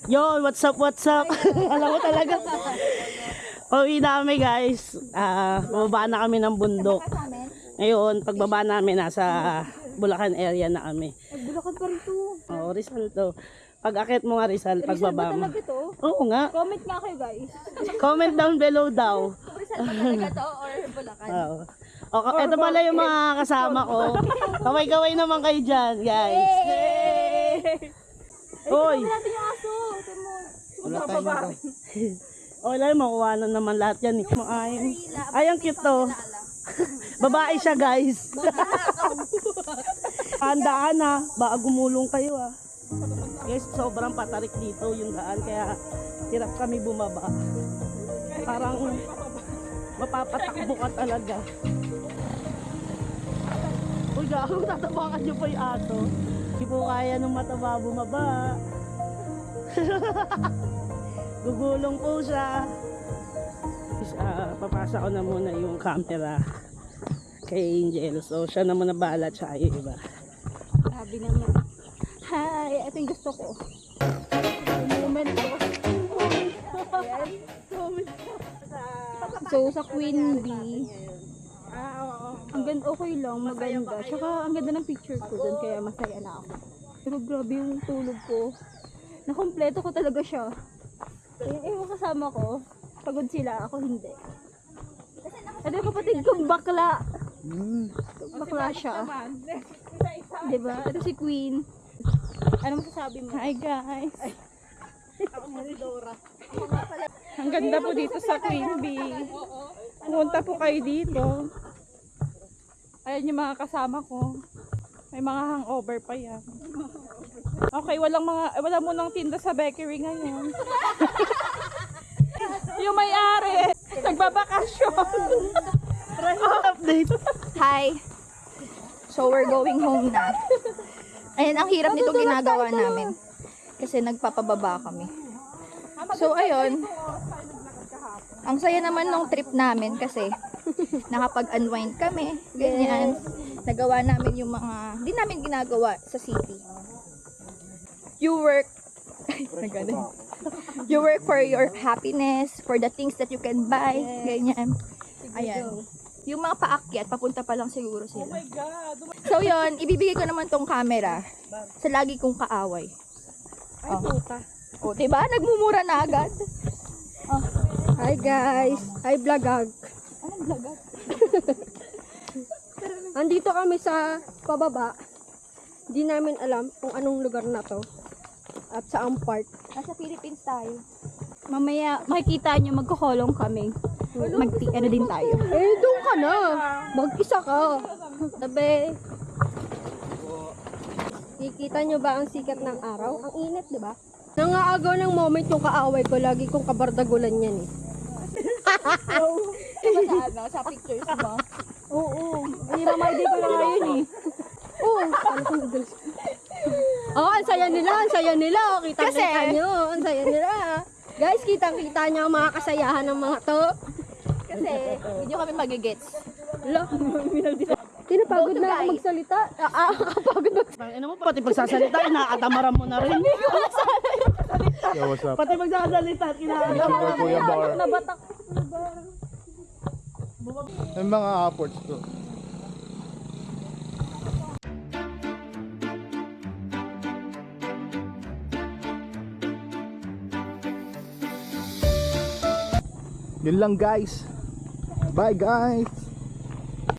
Yo, what's up, what's up? Alam mo talaga. Pauwi na kami guys. Bababa na kami ng bundok. Ngayon, pagbaba namin, nasa Bulacan area na kami. Bulacan pa rin to. Oo, Rizal to. Pag akit mo nga Rizal, pagbaba mo. Rizal ba talaga to? Oo nga. Comment nga kayo guys. Comment down below daw. Rizal ba talaga to or Bulacan? Oo. Okay, ito pala yung mga kasama ko. Kaway-kaway naman kayo dyan, guys. Hoy! natin yung aso. Ito mo. Wala tayo. Okay lang, makuha na naman lahat yan. Ay, ang cute to. Babae siya, guys. Handaan na. Baka gumulong kayo, ah. Guys, sobrang patarik dito yung daan. Kaya hirap kami bumaba. Parang mapapatakbo ka talaga. Uy, gawin, tatabakan nyo pa yung aso. Hindi po kaya nung mataba bumaba. Gugulong po siya. Papasa ko na muna yung camera kay Angel. So, siya na muna bahala siya yung iba. Sabi naman. Hi, ito yung gusto ko. Moment ko. So, sa Queen Bee. Ang ganda, okay lang, maganda. Tsaka ang ganda ng picture ko doon, kaya masaya na ako. Pero grabe yung tulog ko. Nakompleto ko talaga siya. Yung iba kasama ko, pagod sila, ako hindi. Ito yung kapatid kong bakla. Bakla siya. Diba? Ito si Queen. Ano masasabi mo? Hi guys. Ang ganda po dito sa Queen Bee. Pumunta po kayo dito. Ayan yung mga kasama ko. May mga hangover pa yan. Okay, wala munang tinda sa bakery ngayon. Yung may-ari, nagbabakasyon. Update. Hi. So we're going home na. Ayan, ang hirap nito ginagawa namin. Kasi nagpapababa kami. So ayun. Ang saya naman nung trip namin kasi nakapag-unwind kami. Ganyan. Nagawa namin yung mga di namin ginagawa sa city. You work You work for your happiness, for the things that you can buy. Ganyan. Ayan. Yung mga paakyat, papunta pa lang siguro sila. So yun, ibibigay ko naman tong camera sa lagi kong kaaway. Oh, diba? Nagmumura na agad. Oh. Hi guys! Hi vlogag! Anong vlog? Andito kami sa pababa. Di namin alam kung anong lugar na to. At saang part. Nasa Philippines tayo. Mamaya makikita nyo magkukulong kami. Ano din tayo. Eh, doon ka na! Mag-isa ka! Tabi! Kikita nyo ba ang sikat ng araw? Ang init, di ba? Nangaagaw ng moment yung kaaway ko. Lagi kong kabardagulan yan eh. Diba sa ano? Sa pictures mo? Oo. Hindi ko na ngayon eh. Oo. Oh, ang saya nila, ang saya nila. Oh, kita nyo, ang saya nila. Guys, kitang-kita nyo ang mga kasayahan ng mga to. Kasi hindi kami magigets. Tinapagod na ako magsalita. Kapagod magsalita. Ano mo, pati pagsasalita, inaatamaran mo na rin. Yo, what's up? Pati pagsasalita, inaatamaran mo. Kuya Bar. Nabatak. May mga upwards to. Yun lang guys. Bye guys.